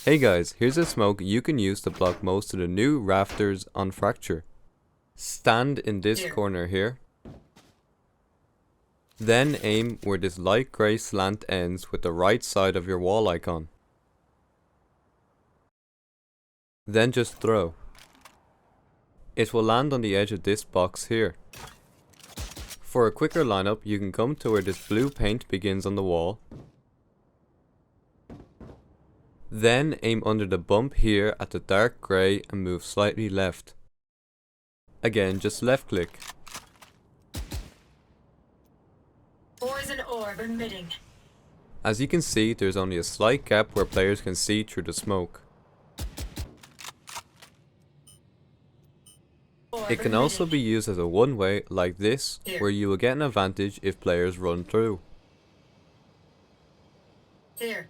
Hey guys, here's a smoke you can use to block most of the new rafters on Fracture. Stand in this corner here. Then aim where this light grey slant ends with the right side of your wall icon. Then just throw. It will land on the edge of this box here. For a quicker lineup, you can come to where this blue paint begins on the wall. Then aim under the bump here at the dark grey and move slightly left. Again, just left click. Poison orb emitting. As you can see, there's only a slight gap where players can see through the smoke. It can also be used as a one-way like this, where you will get an advantage if players run through. Here.